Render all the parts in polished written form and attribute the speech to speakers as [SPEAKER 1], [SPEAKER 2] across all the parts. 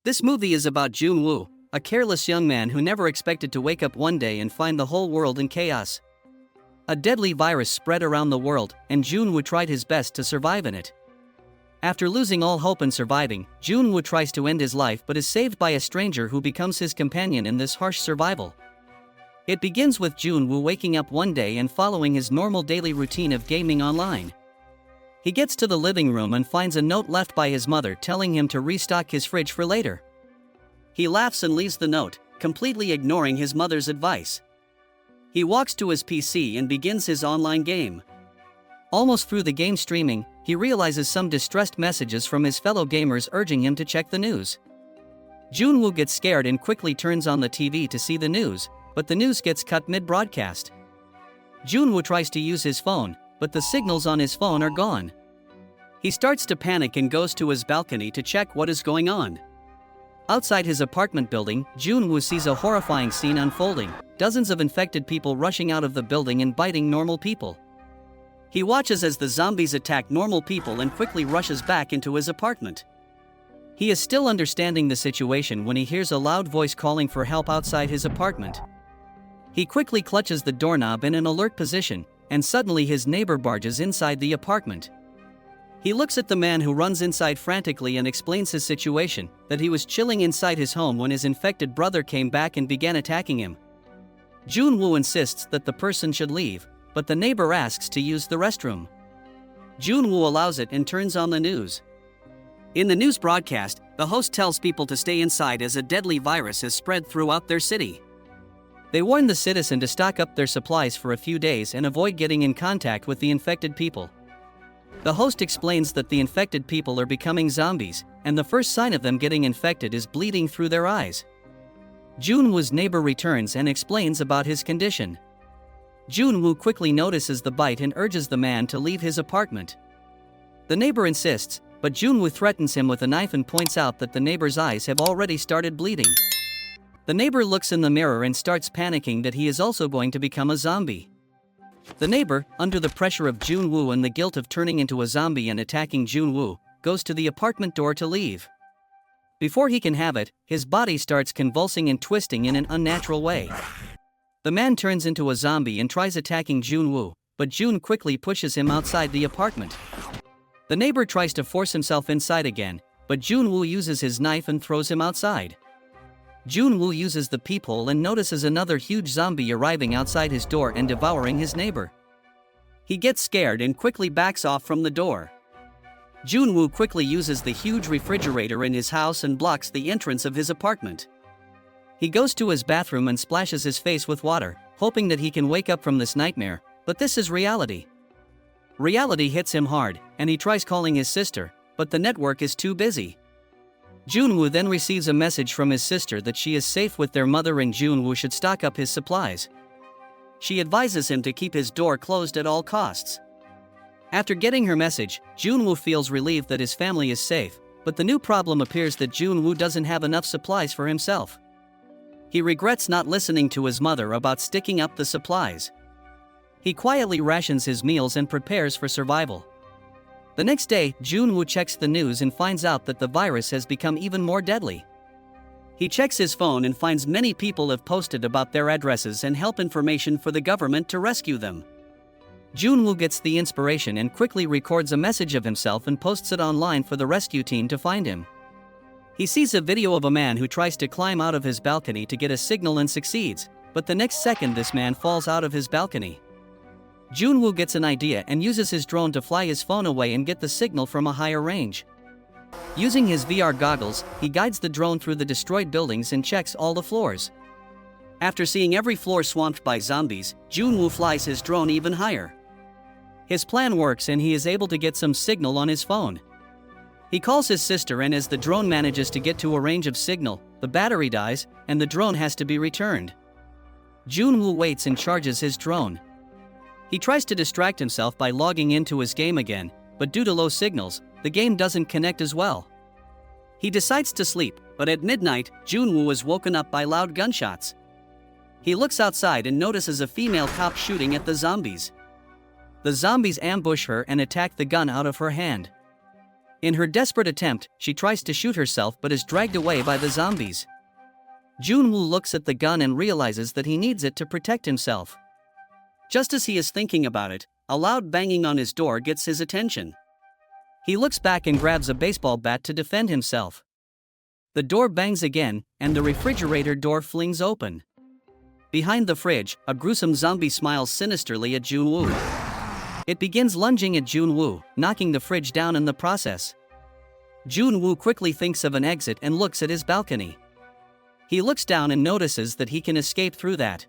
[SPEAKER 1] This movie is about Jun-woo, a careless young man who never expected to wake up one day and find the whole world in chaos. A deadly virus spread around the world, and Jun-woo tried his best to survive in it. After losing all hope in surviving, Jun-woo tries to end his life but is saved by a stranger who becomes his companion in this harsh survival. It begins with Jun-woo waking up one day and following his normal daily routine of gaming online. He gets to the living room and finds a note left by his mother telling him to restock his fridge for later. He laughs and leaves the note, completely ignoring his mother's advice. He walks to his PC and begins his online game. Almost through the game streaming, he realizes some distressed messages from his fellow gamers urging him to check the news. Jun-woo gets scared and quickly turns on the TV to see the news, but the news gets cut mid-broadcast. Jun-woo tries to use his phone, but the signals on his phone are gone. He starts to panic and goes to his balcony to check what is going on. Outside his apartment building, Jun-woo sees a horrifying scene unfolding, dozens of infected people rushing out of the building and biting normal people. He watches as the zombies attack normal people and quickly rushes back into his apartment. He is still understanding the situation when he hears a loud voice calling for help outside his apartment. He quickly clutches the doorknob in an alert position, and suddenly his neighbor barges inside the apartment. He looks at the man who runs inside frantically and explains his situation, that he was chilling inside his home when his infected brother came back and began attacking him. Jun-woo insists that the person should leave, but the neighbor asks to use the restroom. Jun-woo allows it and turns on the news. In the news broadcast, the host tells people to stay inside as a deadly virus has spread throughout their city. They warn the citizen to stock up their supplies for a few days and avoid getting in contact with the infected people. The host explains that the infected people are becoming zombies, and the first sign of them getting infected is bleeding through their eyes. Jun-woo's neighbor returns and explains about his condition. Jun-woo quickly notices the bite and urges the man to leave his apartment. The neighbor insists, but Jun-woo threatens him with a knife and points out that the neighbor's eyes have already started bleeding. The neighbor looks in the mirror and starts panicking that he is also going to become a zombie. The neighbor, under the pressure of Jun-woo and the guilt of turning into a zombie and attacking Jun-woo, goes to the apartment door to leave. Before he can have it, his body starts convulsing and twisting in an unnatural way. The man turns into a zombie and tries attacking Jun-woo, but Jun quickly pushes him outside the apartment. The neighbor tries to force himself inside again, but Jun-woo uses his knife and throws him outside. Jun-woo uses the peephole and notices another huge zombie arriving outside his door and devouring his neighbor. He gets scared and quickly backs off from the door. Jun-woo quickly uses the huge refrigerator in his house and blocks the entrance of his apartment. He goes to his bathroom and splashes his face with water, hoping that he can wake up from this nightmare, but this is reality. Reality hits him hard, and he tries calling his sister, but the network is too busy. Jun-woo then receives a message from his sister that she is safe with their mother and Jun-woo should stock up his supplies. She advises him to keep his door closed at all costs. After getting her message, Jun-woo feels relieved that his family is safe, but the new problem appears that Jun-woo doesn't have enough supplies for himself. He regrets not listening to his mother about sticking up the supplies. He quietly rations his meals and prepares for survival. The next day, Jun-woo checks the news and finds out that the virus has become even more deadly. He checks his phone and finds many people have posted about their addresses and help information for the government to rescue them. Jun-woo gets the inspiration and quickly records a message of himself and posts it online for the rescue team to find him. He sees a video of a man who tries to climb out of his balcony to get a signal and succeeds, but the next second this man falls out of his balcony. Jun-woo gets an idea and uses his drone to fly his phone away and get the signal from a higher range. Using his VR goggles, he guides the drone through the destroyed buildings and checks all the floors. After seeing every floor swamped by zombies, Jun-woo flies his drone even higher. His plan works and he is able to get some signal on his phone. He calls his sister, and as the drone manages to get to a range of signal, the battery dies and the drone has to be returned. Jun-woo waits and charges his drone. He tries to distract himself by logging into his game again, but due to low signals, the game doesn't connect as well. He decides to sleep, but at midnight, Jun-woo is woken up by loud gunshots. He looks outside and notices a female cop shooting at the zombies. The zombies ambush her and attack the gun out of her hand. In her desperate attempt, she tries to shoot herself but is dragged away by the zombies. Junwoo looks at the gun and realizes that he needs it to protect himself. Just as he is thinking about it, a loud banging on his door gets his attention. He looks back and grabs a baseball bat to defend himself. The door bangs again, and the refrigerator door flings open. Behind the fridge, a gruesome zombie smiles sinisterly at Junwoo. It begins lunging at Junwoo, knocking the fridge down in the process. Junwoo quickly thinks of an exit and looks at his balcony. He looks down and notices that he can escape through that.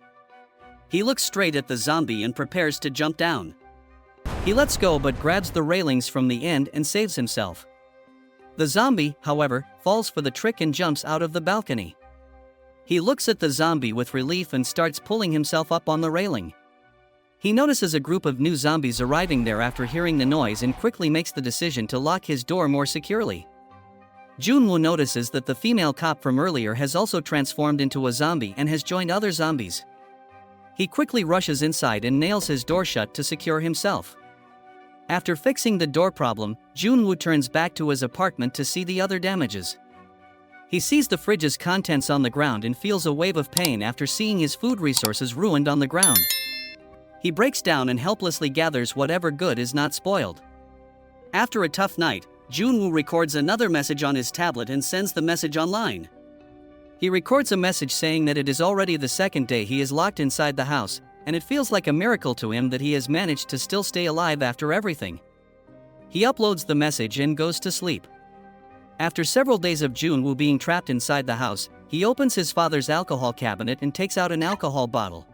[SPEAKER 1] He looks straight at the zombie and prepares to jump down. He lets go but grabs the railings from the end and saves himself. The zombie, however, falls for the trick and jumps out of the balcony. He looks at the zombie with relief and starts pulling himself up on the railing. He notices a group of new zombies arriving there after hearing the noise and quickly makes the decision to lock his door more securely. Junwoo notices that the female cop from earlier has also transformed into a zombie and has joined other zombies. He quickly rushes inside and nails his door shut to secure himself. After fixing the door problem, Junwoo turns back to his apartment to see the other damages. He sees the fridge's contents on the ground and feels a wave of pain after seeing his food resources ruined on the ground. He breaks down and helplessly gathers whatever good is not spoiled. After a tough night, Junwoo records another message on his tablet and sends the message online. He records a message saying that it is already the second day he is locked inside the house, and it feels like a miracle to him that he has managed to still stay alive after everything. He uploads the message and goes to sleep. After several days of Junwoo being trapped inside the house, he opens his father's alcohol cabinet and takes out an alcohol bottle.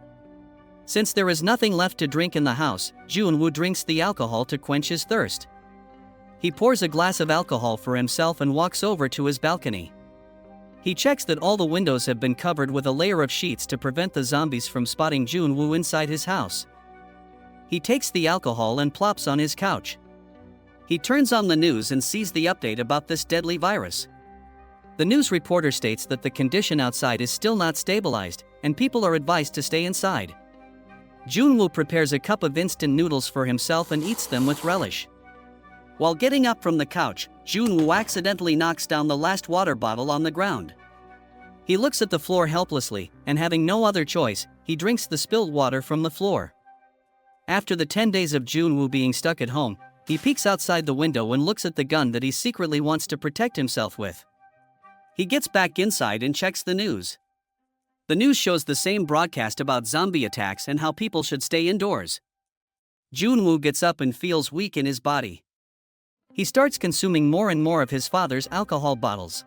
[SPEAKER 1] Since there is nothing left to drink in the house, Junwoo drinks the alcohol to quench his thirst. He pours a glass of alcohol for himself and walks over to his balcony. He checks that all the windows have been covered with a layer of sheets to prevent the zombies from spotting Junwoo inside his house. He takes the alcohol and plops on his couch. He turns on the news and sees the update about this deadly virus. The news reporter states that the condition outside is still not stabilized, and people are advised to stay inside. Junwoo prepares a cup of instant noodles for himself and eats them with relish. While getting up from the couch, Junwoo accidentally knocks down the last water bottle on the ground. He looks at the floor helplessly, and having no other choice, he drinks the spilled water from the floor. After the 10 days of Junwoo being stuck at home, he peeks outside the window and looks at the gun that he secretly wants to protect himself with. He gets back inside and checks the news. The news shows the same broadcast about zombie attacks and how people should stay indoors. Junwoo gets up and feels weak in his body. He starts consuming more and more of his father's alcohol bottles.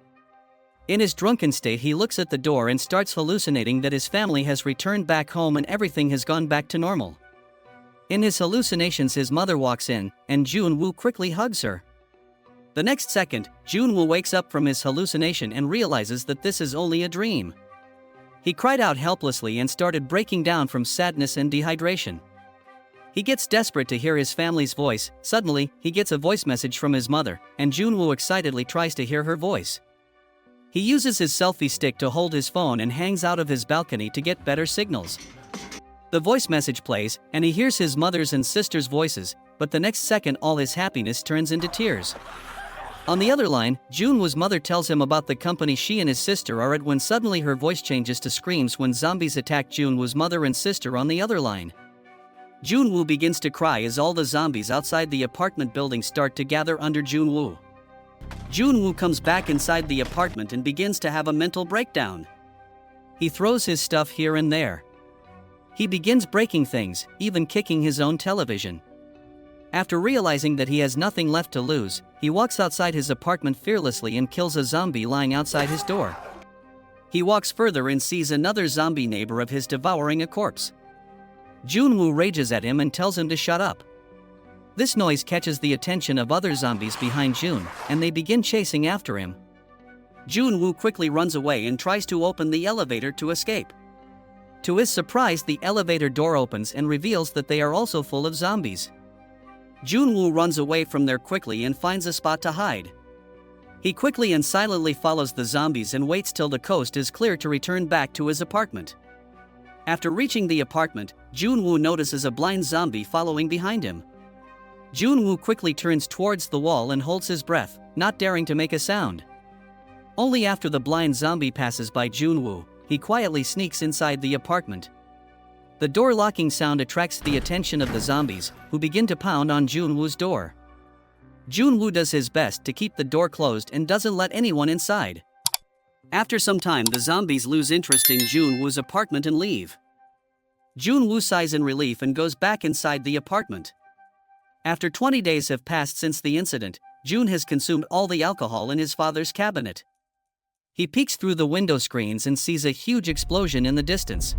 [SPEAKER 1] In his drunken state, he looks at the door and starts hallucinating that his family has returned back home and everything has gone back to normal. In his hallucinations, his mother walks in, and Junwoo quickly hugs her. The next second, Junwoo wakes up from his hallucination and realizes that this is only a dream. He cried out helplessly and started breaking down from sadness and dehydration. He gets desperate to hear his family's voice. Suddenly, he gets a voice message from his mother, and Junwoo excitedly tries to hear her voice. He uses his selfie stick to hold his phone and hangs out of his balcony to get better signals. The voice message plays, and he hears his mother's and sister's voices, but the next second all his happiness turns into tears. On the other line, Junwoo's mother tells him about the company she and his sister are at when suddenly her voice changes to screams when zombies attack Junwoo's mother and sister on the other line. Junwoo begins to cry as all the zombies outside the apartment building start to gather under Junwoo. Junwoo comes back inside the apartment and begins to have a mental breakdown. He throws his stuff here and there. He begins breaking things, even kicking his own television. After realizing that he has nothing left to lose, he walks outside his apartment fearlessly and kills a zombie lying outside his door. He walks further and sees another zombie neighbor of his devouring a corpse. Junwoo rages at him and tells him to shut up. This noise catches the attention of other zombies behind Jun, and they begin chasing after him. Junwoo quickly runs away and tries to open the elevator to escape. To his surprise, the elevator door opens and reveals that they are also full of zombies. Junwoo runs away from there quickly and finds a spot to hide. He quickly and silently follows the zombies and waits till the coast is clear to return back to his apartment. After reaching the apartment, Junwoo notices a blind zombie following behind him. Junwoo quickly turns towards the wall and holds his breath, not daring to make a sound. Only after the blind zombie passes by Junwoo, he quietly sneaks inside the apartment. The door locking sound attracts the attention of the zombies, who begin to pound on Junwoo's door. Junwoo does his best to keep the door closed and doesn't let anyone inside. After some time, the zombies lose interest in Junwoo's apartment and leave. Junwoo sighs in relief and goes back inside the apartment. After 20 days have passed since the incident, Jun has consumed all the alcohol in his father's cabinet. He peeks through the window screens and sees a huge explosion in the distance.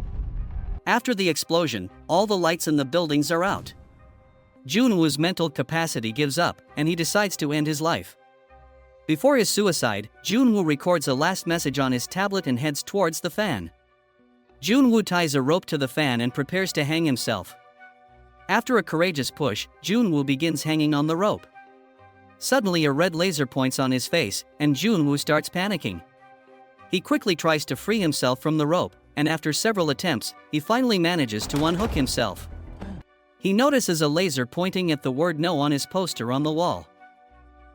[SPEAKER 1] After the explosion, all the lights in the buildings are out. Junwoo's mental capacity gives up, and he decides to end his life. Before his suicide, Junwoo records a last message on his tablet and heads towards the fan. Junwoo ties a rope to the fan and prepares to hang himself. After a courageous push, Junwoo begins hanging on the rope. Suddenly a red laser points on his face, and Junwoo starts panicking. He quickly tries to free himself from the rope, and after several attempts, he finally manages to unhook himself. He notices a laser pointing at the word no on his poster on the wall.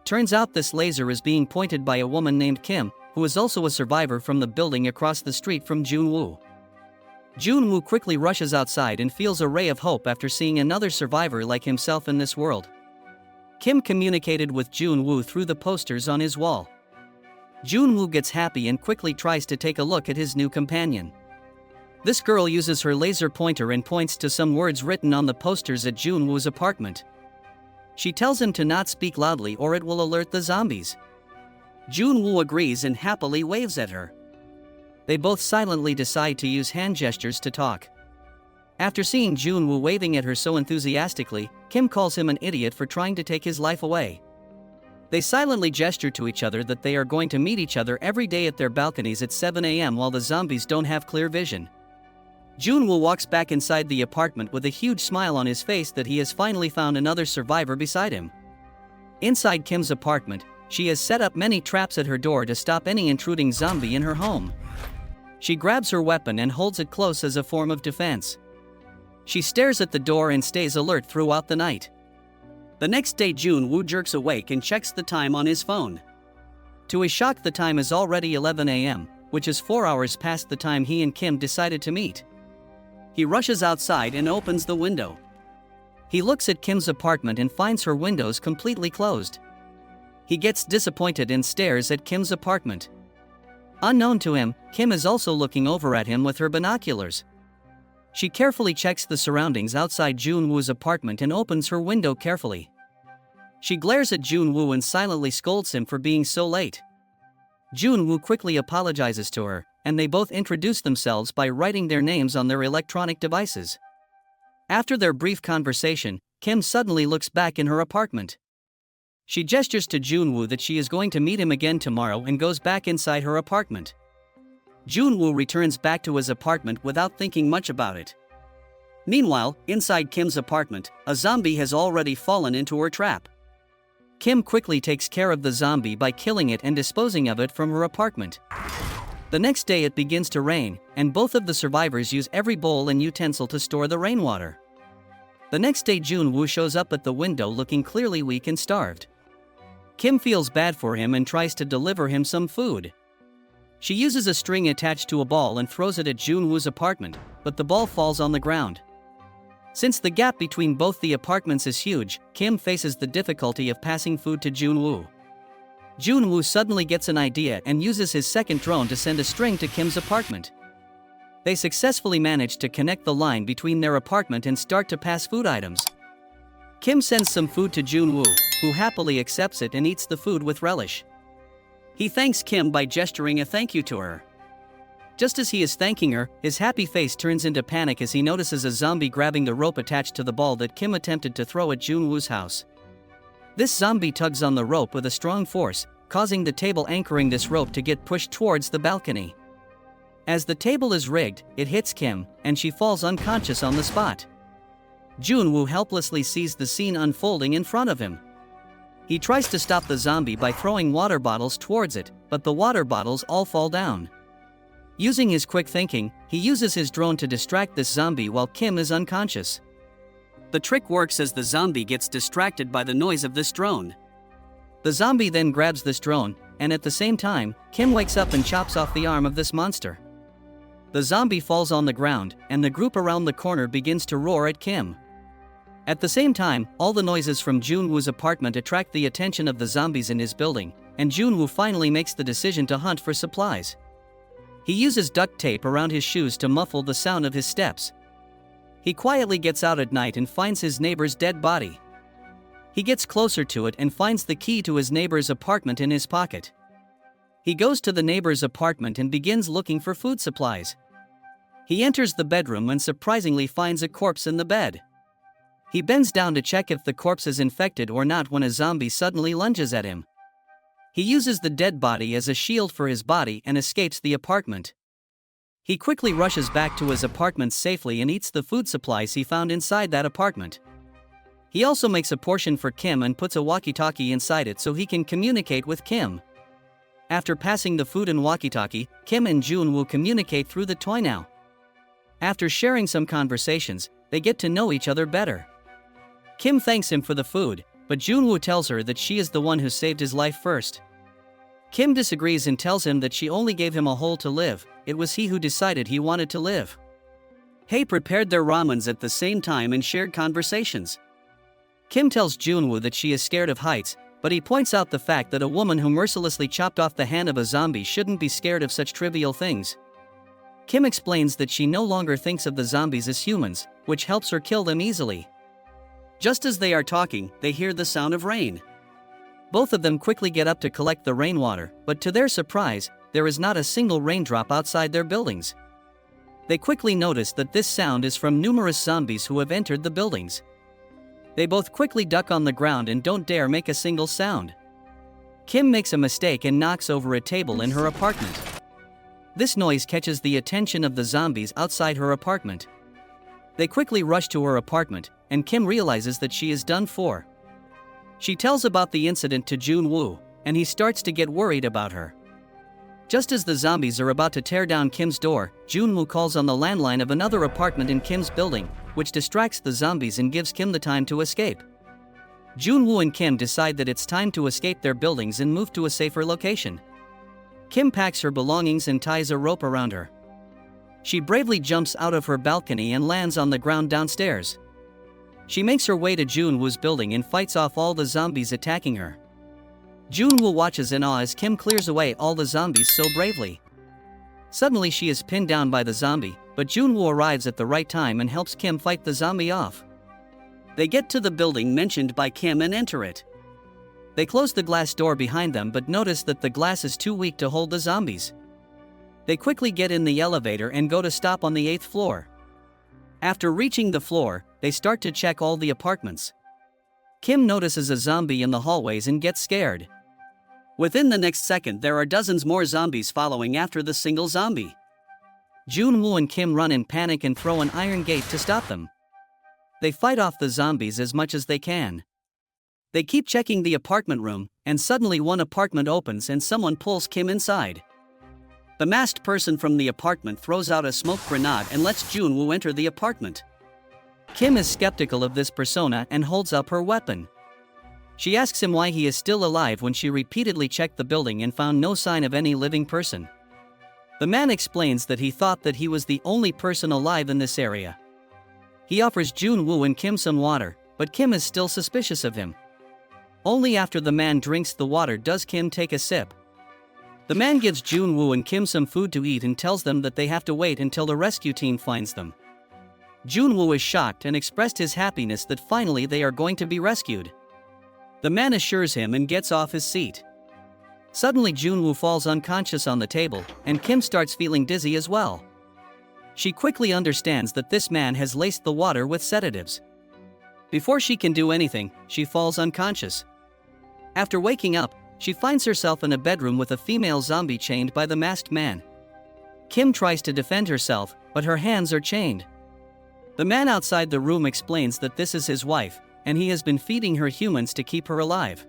[SPEAKER 1] Turns out this laser is being pointed by a woman named Kim, who is also a survivor from the building across the street from Junwoo. Junwoo quickly rushes outside and feels a ray of hope after seeing another survivor like himself in this world. Kim communicated with Junwoo through the posters on his wall. Junwoo gets happy and quickly tries to take a look at his new companion. This girl uses her laser pointer and points to some words written on the posters at Junwoo's apartment. She tells him to not speak loudly or it will alert the zombies. Junwoo agrees and happily waves at her. They both silently decide to use hand gestures to talk. After seeing Junwoo waving at her so enthusiastically, Kim calls him an idiot for trying to take his life away. They silently gesture to each other that they are going to meet each other every day at their balconies at 7 a.m. while the zombies don't have clear vision. Junwoo walks back inside the apartment with a huge smile on his face that he has finally found another survivor beside him. Inside Kim's apartment, she has set up many traps at her door to stop any intruding zombie in her home. She grabs her weapon and holds it close as a form of defense. She stares at the door and stays alert throughout the night. The next day, Junwoo jerks awake and checks the time on his phone. To his shock, the time is already 11 a.m., which is 4 hours past the time he and Kim decided to meet. He rushes outside and opens the window. He looks at Kim's apartment and finds her windows completely closed. He gets disappointed and stares at Kim's apartment. Unknown to him, Kim is also looking over at him with her binoculars. She carefully checks the surroundings outside Junwoo's apartment and opens her window carefully. She glares at Junwoo and silently scolds him for being so late. Junwoo quickly apologizes to her, and they both introduce themselves by writing their names on their electronic devices. After their brief conversation, Kim suddenly looks back in her apartment. She gestures to Junwoo that she is going to meet him again tomorrow and goes back inside her apartment. Junwoo returns back to his apartment without thinking much about it. Meanwhile, inside Kim's apartment, a zombie has already fallen into her trap. Kim quickly takes care of the zombie by killing it and disposing of it from her apartment. The next day it begins to rain, and both of the survivors use every bowl and utensil to store the rainwater. The next day Junwoo shows up at the window looking clearly weak and starved. Kim feels bad for him and tries to deliver him some food. She uses a string attached to a ball and throws it at Junwoo's apartment, but the ball falls on the ground. Since the gap between both the apartments is huge, Kim faces the difficulty of passing food to Junwoo. Junwoo suddenly gets an idea and uses his second drone to send a string to Kim's apartment. They successfully manage to connect the line between their apartment and start to pass food items. Kim sends some food to Junwoo, who happily accepts it and eats the food with relish. He thanks Kim by gesturing a thank you to her. Just as he is thanking her, his happy face turns into panic as he notices a zombie grabbing the rope attached to the ball that Kim attempted to throw at Junwoo's house. This zombie tugs on the rope with a strong force, causing the table anchoring this rope to get pushed towards the balcony. As the table is rigged, it hits Kim, and she falls unconscious on the spot. Junwoo helplessly sees the scene unfolding in front of him. He tries to stop the zombie by throwing water bottles towards it, but the water bottles all fall down. Using his quick thinking, he uses his drone to distract this zombie while Kim is unconscious. The trick works as the zombie gets distracted by the noise of this drone. The zombie then grabs this drone, and at the same time, Kim wakes up and chops off the arm of this monster. The zombie falls on the ground, and the group around the corner begins to roar at Kim. At the same time, all the noises from Junwoo's apartment attract the attention of the zombies in his building, and Junwoo finally makes the decision to hunt for supplies. He uses duct tape around his shoes to muffle the sound of his steps. He quietly gets out at night and finds his neighbor's dead body. He gets closer to it and finds the key to his neighbor's apartment in his pocket. He goes to the neighbor's apartment and begins looking for food supplies. He enters the bedroom and surprisingly finds a corpse in the bed. He bends down to check if the corpse is infected or not when a zombie suddenly lunges at him. He uses the dead body as a shield for his body and escapes the apartment. He quickly rushes back to his apartment safely and eats the food supplies he found inside that apartment. He also makes a portion for Kim and puts a walkie-talkie inside it so he can communicate with Kim. After passing the food and walkie-talkie, Kim and Jun will communicate through the toy now. After sharing some conversations, they get to know each other better. Kim thanks him for the food, but Junwoo tells her that she is the one who saved his life first. Kim disagrees and tells him that she only gave him a hole to live, it was he who decided he wanted to live. Hae prepared their ramens at the same time and shared conversations. Kim tells Junwoo that she is scared of heights, but he points out the fact that a woman who mercilessly chopped off the hand of a zombie shouldn't be scared of such trivial things. Kim explains that she no longer thinks of the zombies as humans, which helps her kill them easily. Just as they are talking, they hear the sound of rain. Both of them quickly get up to collect the rainwater, but to their surprise, there is not a single raindrop outside their buildings. They quickly notice that this sound is from numerous zombies who have entered the buildings. They both quickly duck on the ground and don't dare make a single sound. Kim makes a mistake and knocks over a table in her apartment. This noise catches the attention of the zombies outside her apartment. They quickly rush to her apartment, and Kim realizes that she is done for. She tells about the incident to Junwoo, and he starts to get worried about her. Just as the zombies are about to tear down Kim's door, Junwoo calls on the landline of another apartment in Kim's building, which distracts the zombies and gives Kim the time to escape. Junwoo and Kim decide that it's time to escape their buildings and move to a safer location. Kim packs her belongings and ties a rope around her. She bravely jumps out of her balcony and lands on the ground downstairs. She makes her way to Junwoo's building and fights off all the zombies attacking her. Junwoo watches in awe as Kim clears away all the zombies so bravely. Suddenly she is pinned down by the zombie, but Junwoo arrives at the right time and helps Kim fight the zombie off. They get to the building mentioned by Kim and enter it. They close the glass door behind them but notice that the glass is too weak to hold the zombies. They quickly get in the elevator and go to stop on the 8th floor. After reaching the floor, they start to check all the apartments. Kim notices a zombie in the hallways and gets scared. Within the next second, there are dozens more zombies following after the single zombie. Junwoo and Kim run in panic and throw an iron gate to stop them. They fight off the zombies as much as they can. They keep checking the apartment room, and suddenly one apartment opens and someone pulls Kim inside. The masked person from the apartment throws out a smoke grenade and lets Junwoo enter the apartment. Kim is skeptical of this persona and holds up her weapon. She asks him why he is still alive when she repeatedly checked the building and found no sign of any living person. The man explains that he thought that he was the only person alive in this area. He offers Junwoo and Kim some water, but Kim is still suspicious of him. Only after the man drinks the water does Kim take a sip. The man gives Junwoo and Kim some food to eat and tells them that they have to wait until the rescue team finds them. Junwoo is shocked and expressed his happiness that finally they are going to be rescued. The man assures him and gets off his seat. Suddenly Junwoo falls unconscious on the table, and Kim starts feeling dizzy as well. She quickly understands that this man has laced the water with sedatives. Before she can do anything, she falls unconscious. After waking up, she finds herself in a bedroom with a female zombie chained by the masked man. Kim tries to defend herself, but her hands are chained. The man outside the room explains that this is his wife, and he has been feeding her humans to keep her alive.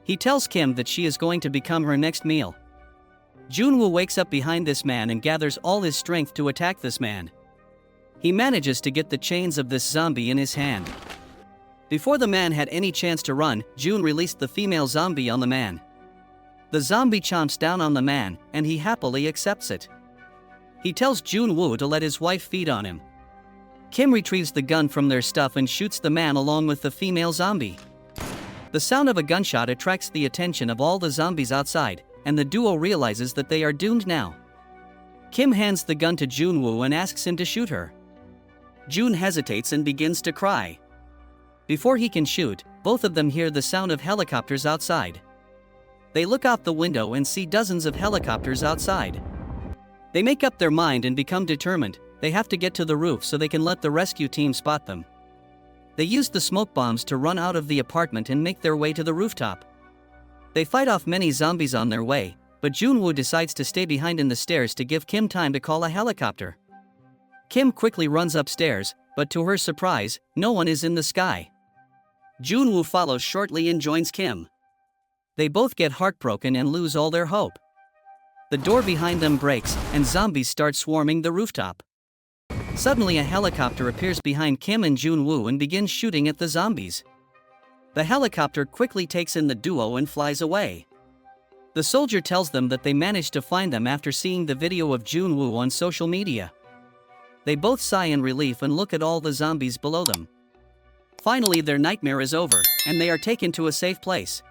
[SPEAKER 1] He tells Kim that she is going to become her next meal. Junwoo wakes up behind this man and gathers all his strength to attack this man. He manages to get the chains of this zombie in his hand. Before the man had any chance to run, June released the female zombie on the man. The zombie chomps down on the man, and he happily accepts it. He tells Jun-woo to let his wife feed on him. Kim retrieves the gun from their stuff and shoots the man along with the female zombie. The sound of a gunshot attracts the attention of all the zombies outside, and the duo realizes that they are doomed now. Kim hands the gun to Jun-woo and asks him to shoot her. June hesitates and begins to cry. Before he can shoot, both of them hear the sound of helicopters outside. They look out the window and see dozens of helicopters outside. They make up their mind and become determined. They have to get to the roof so they can let the rescue team spot them. They use the smoke bombs to run out of the apartment and make their way to the rooftop. They fight off many zombies on their way, but Jun-woo decides to stay behind in the stairs to give Kim time to call a helicopter. Kim quickly runs upstairs, but to her surprise, no one is in the sky. Jun-woo follows shortly and joins Kim. They both get heartbroken and lose all their hope. The door behind them breaks, and zombies start swarming the rooftop. Suddenly a helicopter appears behind Kim and Jun-woo and begins shooting at the zombies. The helicopter quickly takes in the duo and flies away. The soldier tells them that they managed to find them after seeing the video of Jun-woo on social media. They both sigh in relief and look at all the zombies below them. Finally, their nightmare is over, and they are taken to a safe place.